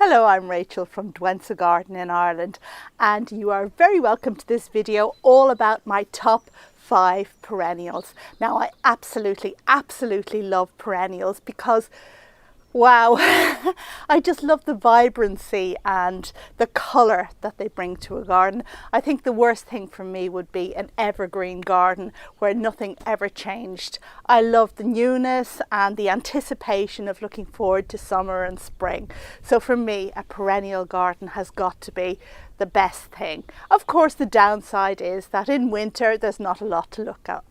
Hello, I'm Rachel from Dwensa Garden in Ireland, and you are very welcome to this video all about my top 5 perennials. Now, I absolutely love perennials because wow, I just love the vibrancy and the colour that they bring to a garden. I think the worst thing for me would be an evergreen garden where nothing ever changed. I love the newness and the anticipation of looking forward to summer and spring. So for me, a perennial garden has got to be the best thing. Of course, the downside is that in winter there's not a lot to look at.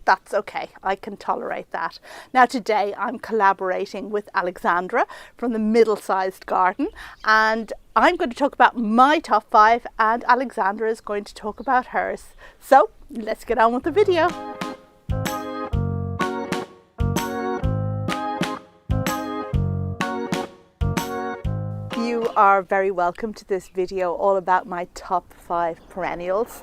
That's okay, I can tolerate that. Now today I'm collaborating with Alexandra from the Middle-Sized Garden, and I'm going to talk about my top 5 and Alexandra is going to talk about hers. So let's get on with the video. You are very welcome to this video all about my top 5 perennials,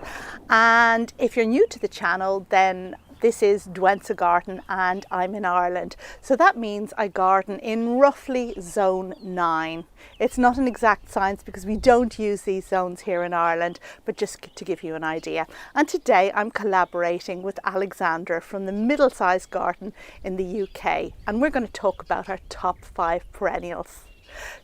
and if you're new to the channel, then this is Dwensa Garden and I'm in Ireland. So that means I garden in roughly zone 9. It's not an exact science because we don't use these zones here in Ireland, but just to give you an idea. And today I'm collaborating with Alexandra from the Middle-Sized Garden in the UK, and we're going to talk about our top 5 perennials.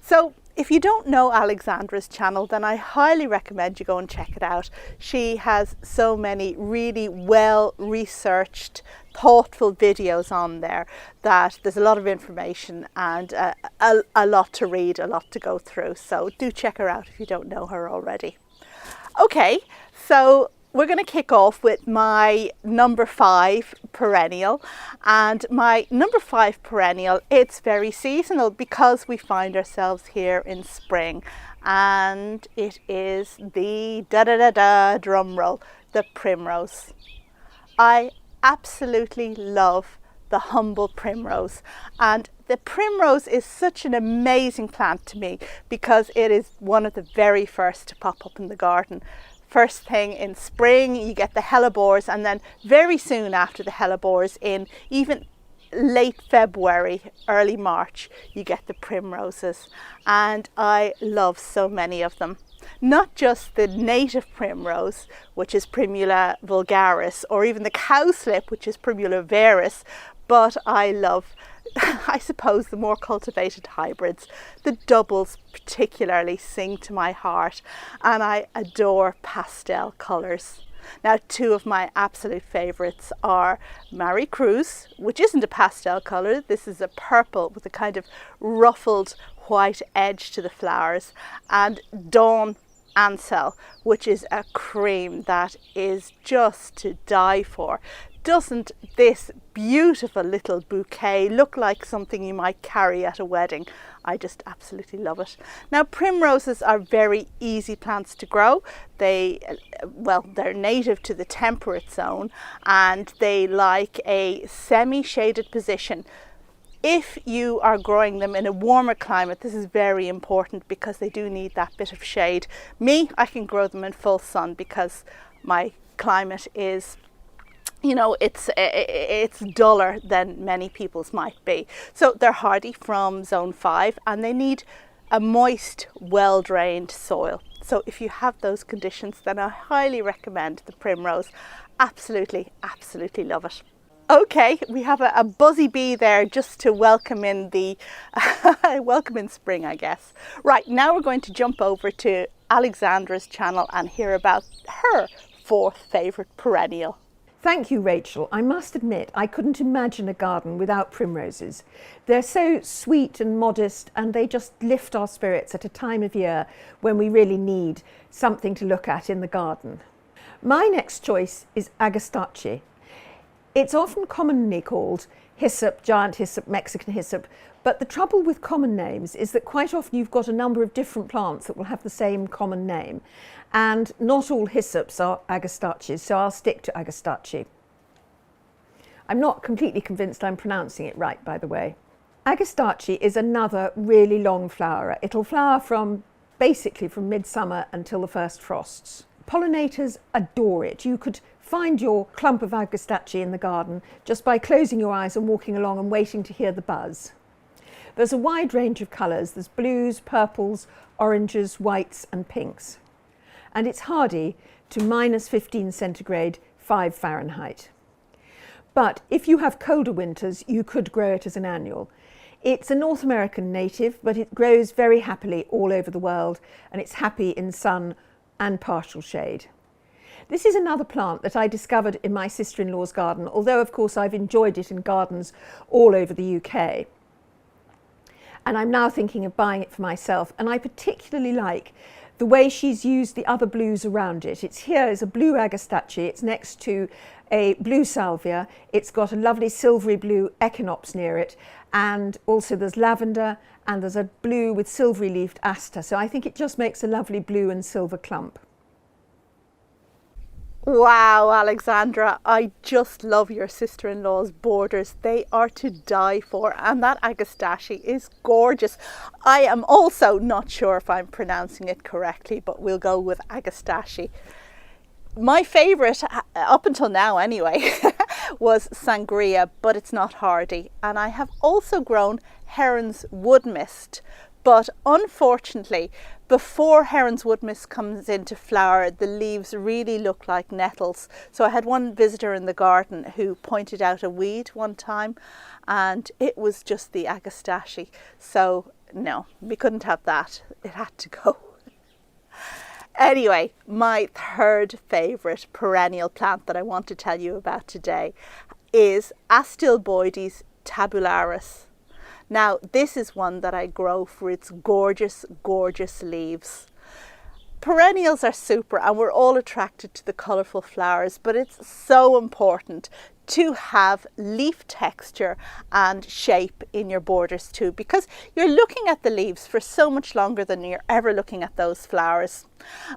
So if you don't know Alexandra's channel, then I highly recommend you go and check it out. She has so many really well researched, thoughtful videos on there that there's a lot of information and a lot to read, a lot to go through. So do check her out if you don't know her already. Okay, so we're going to kick off with my number 5 perennial, and my number 5 perennial, it's very seasonal because we find ourselves here in spring, and it is the drum roll, the primrose. I absolutely love the humble primrose, and the primrose is such an amazing plant to me because it is one of the very first to pop up in the garden. First thing in spring you get the hellebores, and then very soon after the hellebores, in even late February, early March, you get the primroses, and I love so many of them. Not just the native primrose, which is Primula vulgaris, or even the cowslip, which is Primula veris, but I love, I suppose, the more cultivated hybrids. The doubles particularly sing to my heart, and I adore pastel colours. Now, 2 of my absolute favourites are Marie Cruz, which isn't a pastel colour. This is a purple with a kind of ruffled white edge to the flowers, and Dawn Ansel, which is a cream that is just to die for. Doesn't this beautiful little bouquet look like something you might carry at a wedding? I just absolutely love it. Now, primroses are very easy plants to grow. They're native to the temperate zone, and they like a semi-shaded position. If you are growing them in a warmer climate, this is very important because they do need that bit of shade. Me, I can grow them in full sun because my climate is, you know, it's duller than many people's might be. So they're hardy from zone 5, and they need a moist, well-drained soil. So if you have those conditions, then I highly recommend the primrose. Absolutely love it. Okay, we have a buzzy bee there just to welcome in the welcome in spring, I guess. Right, now we're going to jump over to Alexandra's channel and hear about her 4th favourite perennial. Thank you, Rachel. I must admit, I couldn't imagine a garden without primroses. They're so sweet and modest, and they just lift our spirits at a time of year when we really need something to look at in the garden. My next choice is Agastache. It's often commonly called hyssop, giant hyssop, Mexican hyssop, but the trouble with common names is that quite often you've got a number of different plants that will have the same common name, and not all hyssops are Agastaches, so I'll stick to Agastache. I'm not completely convinced I'm pronouncing it right, by the way. Agastache is another really long flowerer. It'll flower basically from midsummer until the first frosts. Pollinators adore it. You could find your clump of Agastache in the garden just by closing your eyes and walking along and waiting to hear the buzz. There's a wide range of colours. There's blues, purples, oranges, whites and pinks. And it's hardy to -15 centigrade, 5 Fahrenheit. But if you have colder winters, you could grow it as an annual. It's a North American native, but it grows very happily all over the world, and it's happy in sun and partial shade. This is another plant that I discovered in my sister-in-law's garden, although of course I've enjoyed it in gardens all over the UK. And I'm now thinking of buying it for myself, and I particularly like the way she's used the other blues around it. Here is a blue agastache, it's next to a blue salvia, it's got a lovely silvery blue echinops near it, and also there's lavender and there's a blue with silvery leafed aster. So I think it just makes a lovely blue and silver clump. Wow, Alexandra, I just love your sister-in-law's borders. They are to die for, and that agastache is gorgeous. I am also not sure if I'm pronouncing it correctly, but we'll go with agastache. My favourite, up until now anyway, was sangria, but it's not hardy. And I have also grown Heron's wood mist, but unfortunately, before Heron's wood mist comes into flower, the leaves really look like nettles. So I had one visitor in the garden who pointed out a weed one time, and it was just the agastache. So no, we couldn't have that. It had to go. Anyway, my third favourite perennial plant that I want to tell you about today is Astilboides tabularis. Now, this is one that I grow for its gorgeous, gorgeous leaves. Perennials are super and we're all attracted to the colourful flowers, but it's so important to have leaf texture and shape in your borders too, because you're looking at the leaves for so much longer than you're ever looking at those flowers.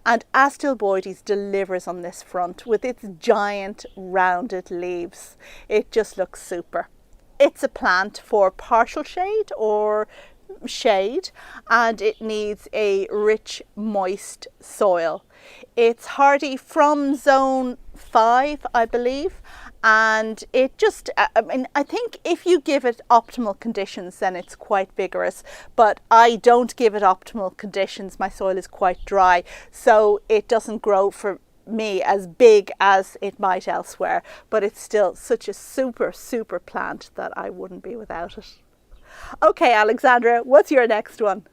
And Astilboides delivers on this front with its giant rounded leaves. It just looks super. It's a plant for partial shade or shade, and it needs a rich, moist soil. It's hardy from zone 5, I believe, and it just, I think if you give it optimal conditions, then it's quite vigorous, but I don't give it optimal conditions. My soil is quite dry, so it doesn't grow for me as big as it might elsewhere, but it's still such a super plant that I wouldn't be without it. Okay, Alexandra, what's your next one?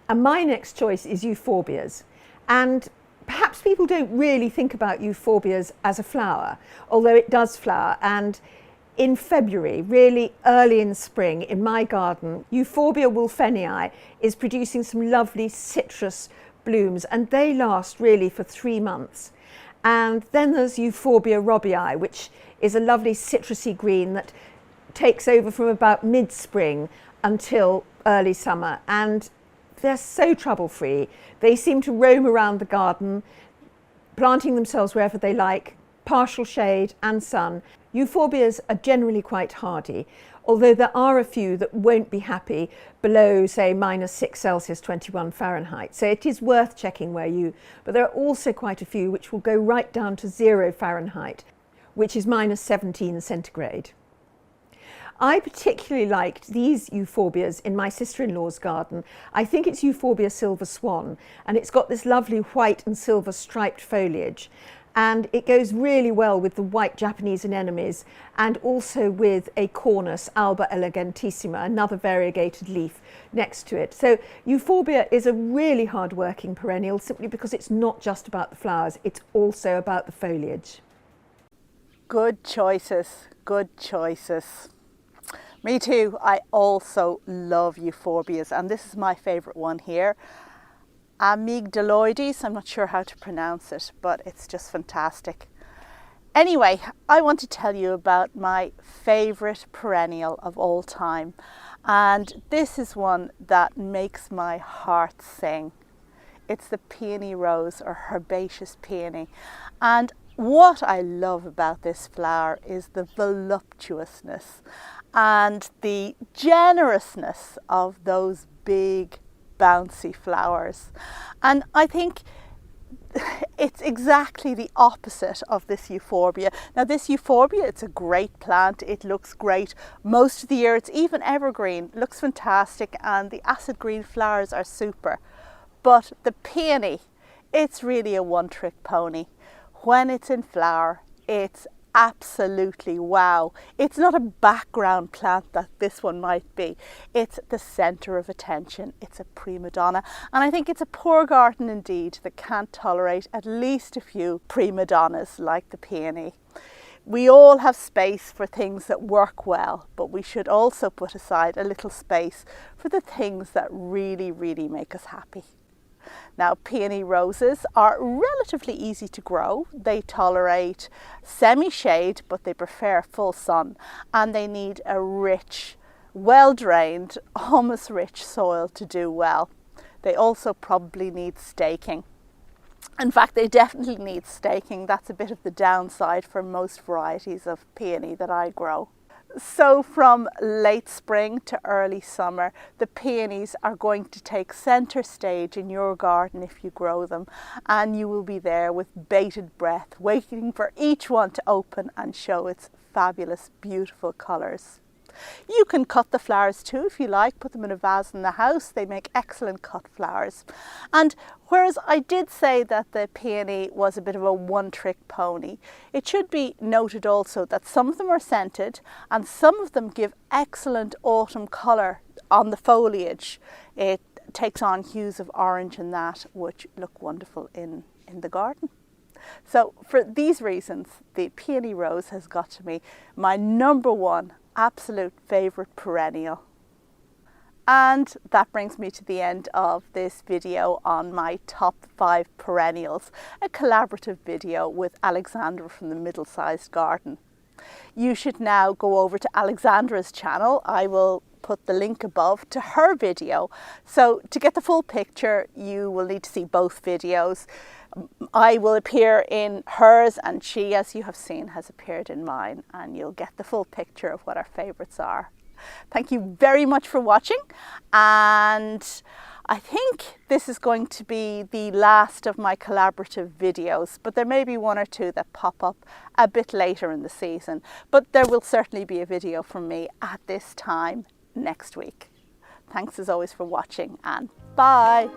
And my next choice is euphorbias. And perhaps people don't really think about euphorbias as a flower, although it does flower. And in February, really early in spring, in my garden, Euphorbia wolfenii is producing some lovely citrus blooms, and they last really for 3 months. And then there's Euphorbia robii, which is a lovely citrusy green that takes over from about mid-spring until early summer, and they're so trouble-free. They seem to roam around the garden, planting themselves wherever they like, partial shade and sun. Euphorbias are generally quite hardy, although there are a few that won't be happy below, say, -6 Celsius, 21 Fahrenheit. So it is worth checking but there are also quite a few which will go right down to 0 Fahrenheit, which is -17 centigrade. I particularly liked these euphorbias in my sister-in-law's garden. I think it's Euphorbia silver swan, and it's got this lovely white and silver striped foliage. And it goes really well with the white Japanese anemones and also with a cornus, Alba elegantissima, another variegated leaf next to it. So euphorbia is a really hard-working perennial simply because it's not just about the flowers, it's also about the foliage. Good choices, good choices. Me too, I also love euphorbias, and this is my favourite one here. Amygdaloides, I'm not sure how to pronounce it, but it's just fantastic. Anyway, I want to tell you about my favourite perennial of all time, and this is one that makes my heart sing. It's the peony rose, or herbaceous peony, and what I love about this flower is the voluptuousness and the generousness of those big bouncy flowers. And I think it's exactly the opposite of this euphorbia. Now this euphorbia, it's a great plant, it looks great most of the year, it's even evergreen, looks fantastic, and the acid green flowers are super. But the peony, it's really a one-trick pony. When it's in flower, it's absolutely wow. It's not a background plant that this one might be. It's the centre of attention. It's a prima donna. And I think it's a poor garden indeed that can't tolerate at least a few prima donnas like the peony. We all have space for things that work well, but we should also put aside a little space for the things that really, really make us happy. Now, peony roses are relatively easy to grow. They tolerate semi-shade, but they prefer full sun, and they need a rich, well-drained, humus rich soil to do well. They also probably need staking. In fact, they definitely need staking. That's a bit of the downside for most varieties of peony that I grow. So from late spring to early summer, the peonies are going to take centre stage in your garden if you grow them, and you will be there with bated breath, waiting for each one to open and show its fabulous, beautiful colours. You can cut the flowers too if you like, put them in a vase in the house. They make excellent cut flowers. And whereas I did say that the peony was a bit of a one-trick pony, it should be noted also that some of them are scented and some of them give excellent autumn colour on the foliage. It takes on hues of orange and that, which look wonderful in the garden. So for these reasons, the peony rose has got to be my number one absolute favourite perennial. And that brings me to the end of this video on my top 5 perennials, a collaborative video with Alexandra from the Middle Sized Garden. You should now go over to Alexandra's channel. I will put the link above to her video. So to get the full picture, you will need to see both videos. I will appear in hers and she, as you have seen, has appeared in mine, and you'll get the full picture of what our favourites are. Thank you very much for watching, and I think this is going to be the last of my collaborative videos, but there may be one or two that pop up a bit later in the season, but there will certainly be a video from me at this time next week. Thanks as always for watching, and bye!